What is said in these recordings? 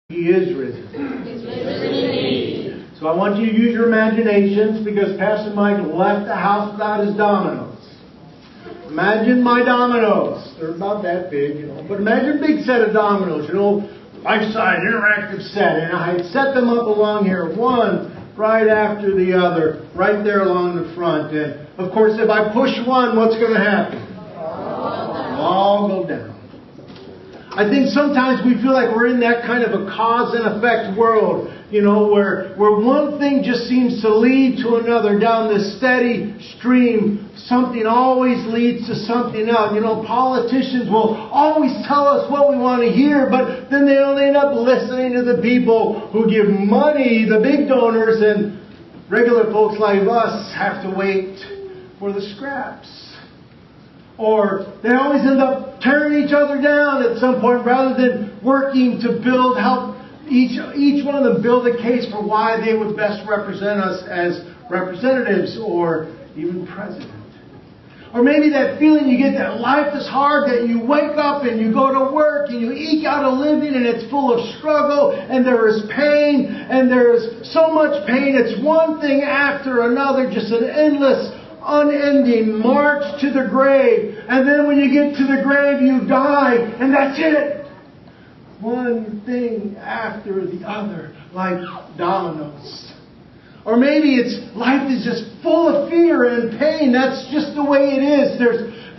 He is risen. So I want you to use your imaginations because Pastor Mike left the house without his dominoes. Imagine my dominoes. They're about that big, But imagine a big set of dominoes, life-size, interactive set. And I had set them up along here, one right after the other, right there along the front. And, of course, if I push one, what's going to happen? They'll all go down. I think sometimes we feel like we're in that kind of a cause and effect world, where one thing just seems to lead to another down this steady stream. Something always leads to something else. Politicians will always tell us what we want to hear, but then they only end up listening to the people who give money, the big donors, and regular folks like us have to wait for the scraps. Or they always end up tearing each other down at some point rather than working to help each one of them build a case for why they would best represent us as representatives or even president. Or maybe that feeling you get that life is hard, that you wake up and you go to work and you eke out a living and it's full of struggle and there is pain and there is so much pain. It's one thing after another, just an endless unending march to the grave. And then when you get to the grave, you die, and that's it. One thing after the other, like dominoes. Or maybe life is just full of fear and pain. That's just the way it is.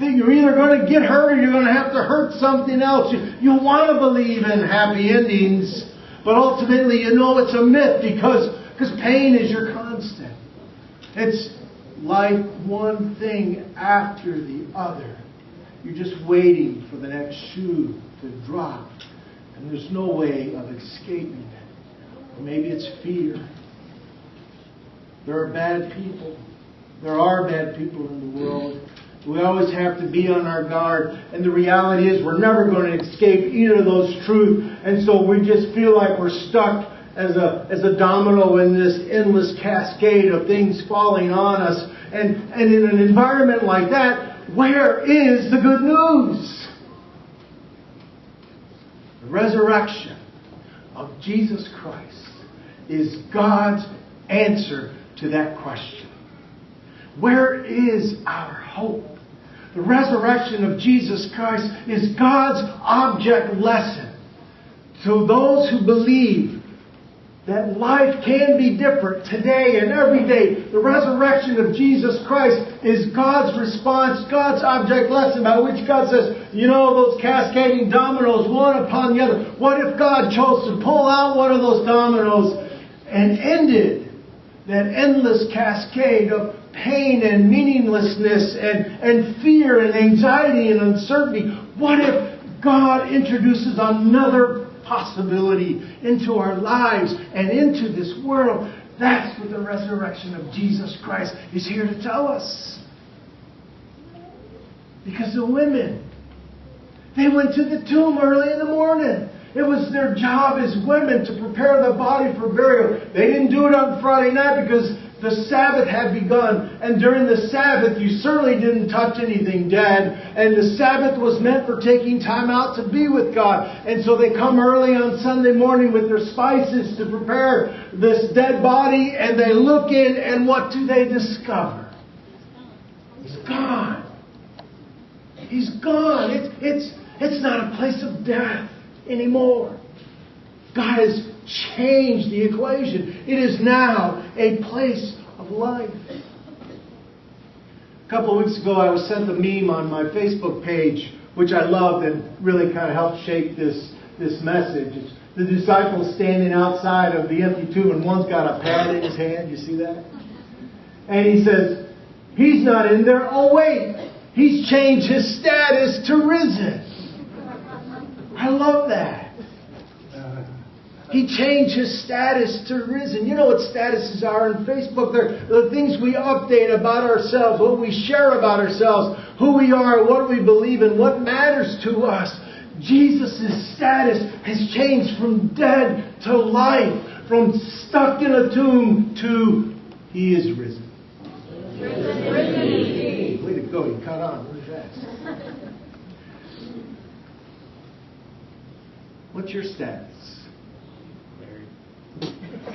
You're either going to get hurt or you're going to have to hurt something else. You want to believe in happy endings, but ultimately it's a myth because pain is your constant. It's life, one thing after the other. You're just waiting for the next shoe to drop. And there's no way of escaping it. Or maybe it's fear. There are bad people. There are bad people in the world. We always have to be on our guard. And the reality is we're never going to escape either of those truths. And so we just feel like we're stuck as a domino in this endless cascade of things falling on us. And in an environment like that, where is the good news? The resurrection of Jesus Christ is God's answer to that question. Where is our hope? The resurrection of Jesus Christ is God's object lesson to those who believe that life can be different today and every day. The resurrection of Jesus Christ is God's response, God's object lesson by which God says, those cascading dominoes, one upon the other. What if God chose to pull out one of those dominoes and ended that endless cascade of pain and meaninglessness and fear and anxiety and uncertainty? What if God introduces another possibility into our lives and into this world? That's what the resurrection of Jesus Christ is here to tell us. Because the women, they went to the tomb early in the morning. It was their job as women to prepare the body for burial. They didn't do it on Friday night because the Sabbath had begun. And during the Sabbath, you certainly didn't touch anything dead. And the Sabbath was meant for taking time out to be with God. And so they come early on Sunday morning with their spices to prepare this dead body. And they look in, and what do they discover? He's gone. He's gone. It's not a place of death anymore. God has changed the equation. It is now a place of life. A couple of weeks ago, I was sent a meme on my Facebook page, which I loved and really kind of helped shape this message. It's the disciples standing outside of the empty tomb, and one's got a pad in his hand. You see that? And he says, "He's not in there. Oh, wait. He's changed his status to risen." I love that. He changed his status to risen. You know what statuses are on Facebook? They're the things we update about ourselves, what we share about ourselves, who we are, what we believe in, what matters to us. Jesus' status has changed from dead to life, from stuck in a tomb to He is risen. Way to go, you caught on really fast. What's your status?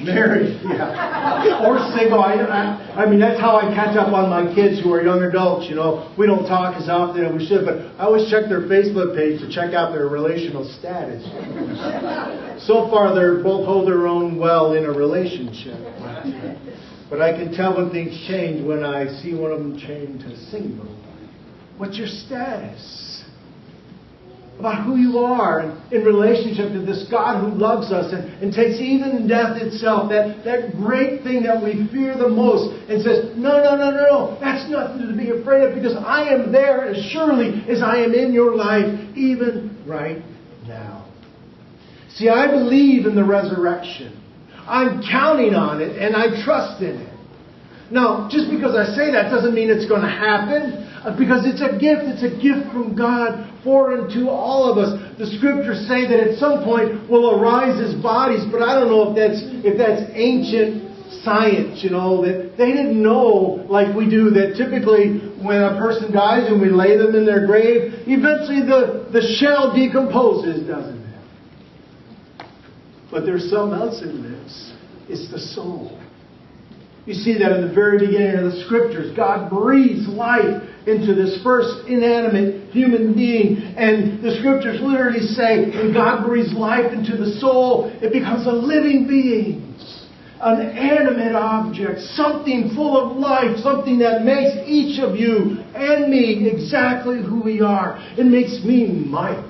Married, yeah. Or single. I mean, that's how I catch up on my kids who are young adults, you know. We don't talk as often as we should, but I always check their Facebook page to check out their relational status. So far, they're both hold their own well in a relationship. But I can tell when things change when I see one of them change to single. What's your status? About who you are in relationship to this God who loves us and takes even death itself, that great thing that we fear the most, and says, no, that's nothing to be afraid of, because I am there as surely as I am in your life, even right now. See, I believe in the resurrection. I'm counting on it, and I trust in it. Now, just because I say that doesn't mean it's going to happen, because it's a gift. It's a gift from God for and to all of us. The Scriptures say that at some point we'll arise as bodies, but I don't know if that's ancient science, you know, that they didn't know like we do, that typically when a person dies and we lay them in their grave, eventually the shell decomposes, doesn't it? But there's something else in this. It's the soul. You see that in the very beginning of the Scriptures. God breathes life into this first inanimate human being. And the Scriptures literally say, when God breathes life into the soul, it becomes a living being. An animate object. Something full of life. Something that makes each of you and me exactly who we are. It makes me Mike,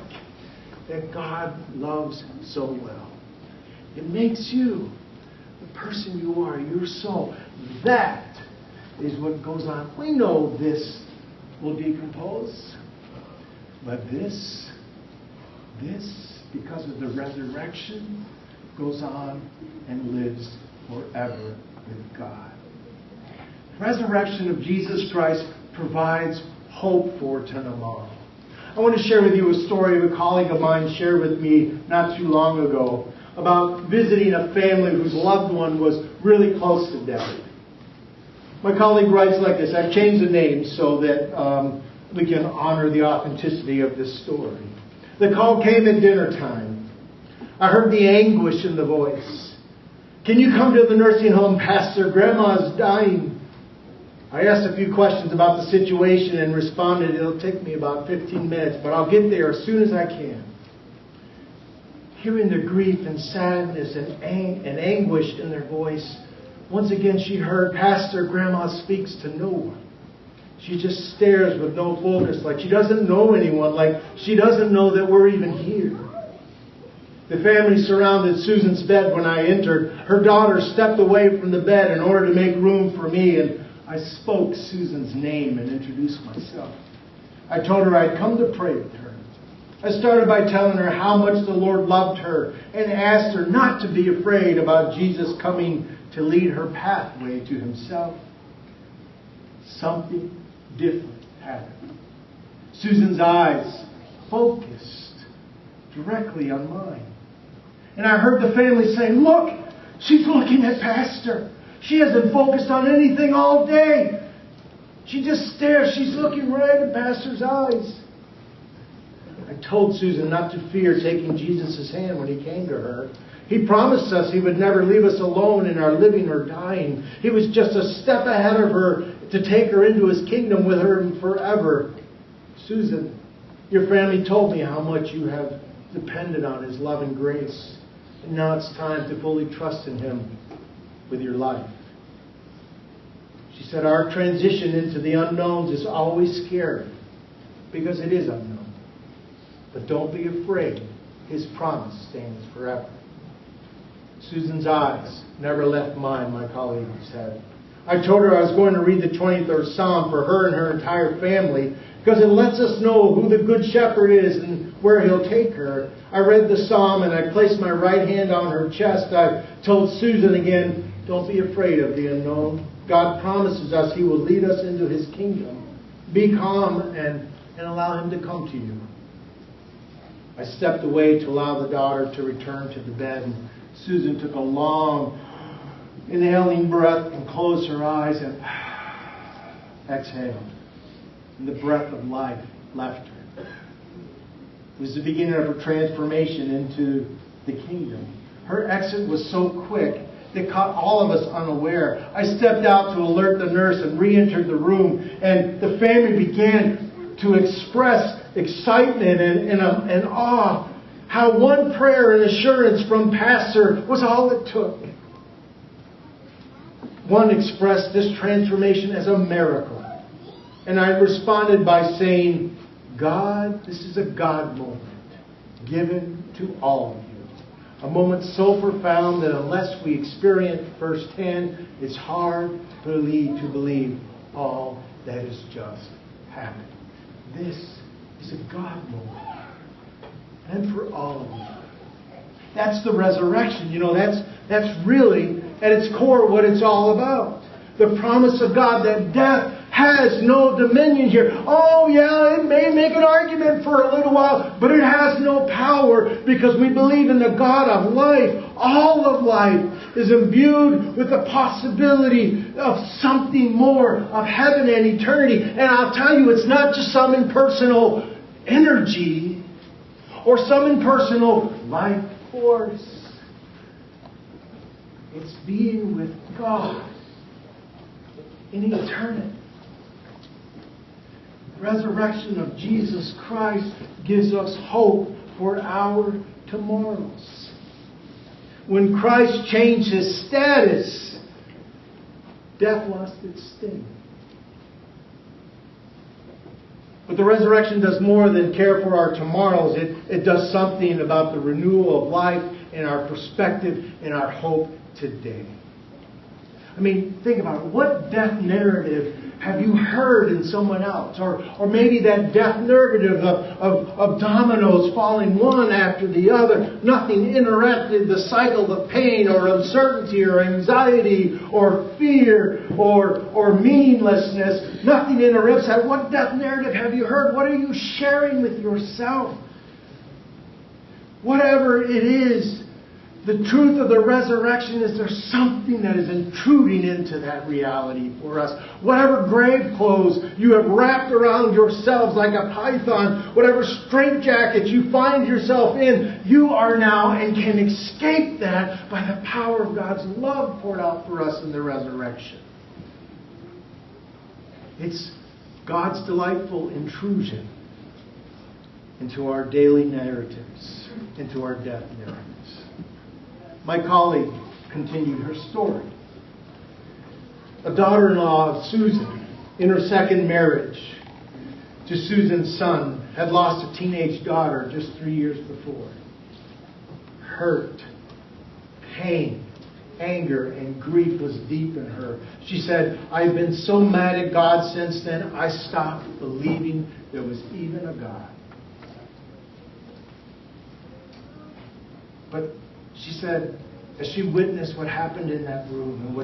that God loves so well. It makes you the person you are, your soul. That is what goes on. We know this will decompose. But this, because of the resurrection, goes on and lives forever with God. The resurrection of Jesus Christ provides hope for tomorrow. I want to share with you a story a colleague of mine shared with me not too long ago about visiting a family whose loved one was really close to death. My colleague writes like this. I've changed the name so that we can honor the authenticity of this story. The call came at dinner time. I heard the anguish in the voice. Can you come to the nursing home, Pastor? Grandma's dying. I asked a few questions about the situation and responded, it'll take me about 15 minutes, but I'll get there as soon as I can. Hearing the grief and sadness and anguish in their voice, once again she heard, Pastor, Grandma speaks to no one. She just stares with no focus, like she doesn't know anyone, like she doesn't know that we're even here. The family surrounded Susan's bed when I entered. Her daughter stepped away from the bed in order to make room for me, and I spoke Susan's name and introduced myself. I told her I'd come to pray with her. I started by telling her how much the Lord loved her and asked her not to be afraid about Jesus coming to lead her pathway to Himself. Something different happened. Susan's eyes focused directly on mine. And I heard the family saying, look, she's looking at Pastor. She hasn't focused on anything all day. She just stares. She's looking right at Pastor's eyes. I told Susan not to fear taking Jesus' hand when He came to her. He promised us He would never leave us alone in our living or dying. He was just a step ahead of her to take her into His kingdom with her forever. Susan, your family told me how much you have depended on His love and grace. And now it's time to fully trust in Him with your life. She said, our transition into the unknowns is always scary because it is unknown. But don't be afraid. His promise stands forever. Susan's eyes never left mine, my colleague said. I told her I was going to read the 23rd Psalm for her and her entire family because it lets us know who the Good Shepherd is and where He'll take her. I read the Psalm and I placed my right hand on her chest. I told Susan again, don't be afraid of the unknown. God promises us He will lead us into His kingdom. Be calm and allow Him to come to you. I stepped away to allow the daughter to return to the bed. And Susan took a long, inhaling breath and closed her eyes and exhaled. And the breath of life left her. It was the beginning of her transformation into the kingdom. Her exit was so quick that caught all of us unaware. I stepped out to alert the nurse and re-entered the room, and the family began to express excitement and awe. How one prayer and assurance from Pastor was all it took. One expressed this transformation as a miracle. And I responded by saying, God, this is a God moment given to all of you. A moment so profound that unless we experience it firsthand, it's hard to believe all that has just happened. This is a God moment. And for all of you. That's the resurrection. That's really, at its core, what it's all about. The promise of God that death has no dominion here. Oh, yeah, it may make an argument for a little while, but it has no power because we believe in the God of life. All of life is imbued with the possibility of something more, of heaven and eternity. And I'll tell you, it's not just some impersonal energy or some impersonal life force. It's being with God in eternity. The resurrection of Jesus Christ gives us hope for our tomorrows. When Christ changed His status, death lost its sting. But the resurrection does more than care for our tomorrows. It does something about the renewal of life and our perspective and our hope today. I mean, think about it. What death narrative have you heard in someone else? Or maybe that death narrative of dominoes falling one after the other. Nothing interrupted the cycle of pain or uncertainty or anxiety or fear or meaninglessness. Nothing interrupts that. What death narrative have you heard? What are you sharing with yourself? Whatever it is, the truth of the resurrection is there's something that is intruding into that reality for us. Whatever grave clothes you have wrapped around yourselves like a python, whatever straitjacket you find yourself in, you are now and can escape that by the power of God's love poured out for us in the resurrection. It's God's delightful intrusion into our daily narratives, into our death narratives. My colleague continued her story. A daughter-in-law of Susan, in her second marriage to Susan's son, had lost a teenage daughter just 3 years before. Hurt, pain, anger, and grief was deep in her. She said, "I've been so mad at God since then, I stopped believing there was even a God." But she said, as she witnessed what happened in that room and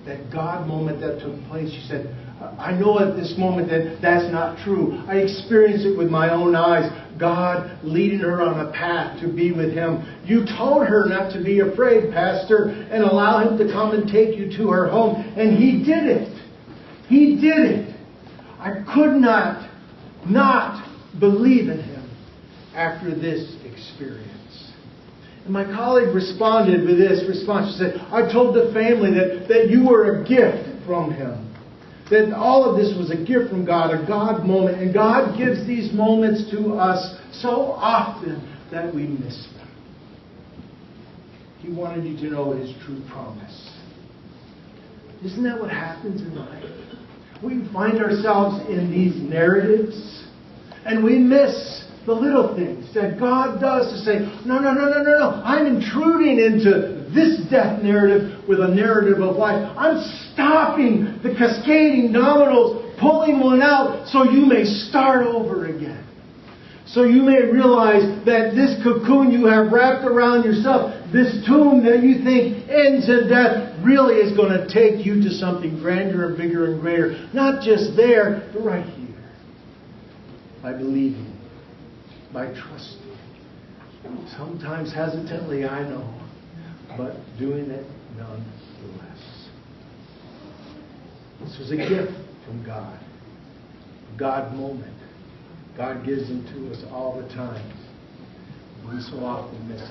that God moment that took place, she said, "I know at this moment that that's not true. I experienced it with my own eyes. God leading her on a path to be with Him. You told her not to be afraid, Pastor, and allow Him to come and take you to her home. And He did it. He did it. I could not believe in Him after this experience." And my colleague responded with this response. She said, "I told the family that you were a gift from Him. That all of this was a gift from God, a God moment. And God gives these moments to us so often that we miss them." He wanted you to know His true promise. Isn't that what happens in life? We find ourselves in these narratives and we miss the little things that God does to say, no, I'm intruding into this death narrative with a narrative of life. I'm stopping the cascading dominoes, pulling one out so you may start over again. So you may realize that this cocoon you have wrapped around yourself, this tomb that you think ends in death, really is going to take you to something grander and bigger and greater. Not just there, but right here. By believing. By trusting. Sometimes hesitantly, I know, but doing it nonetheless. This was a gift from God. A God moment. God gives them to us all the time. We so often miss it.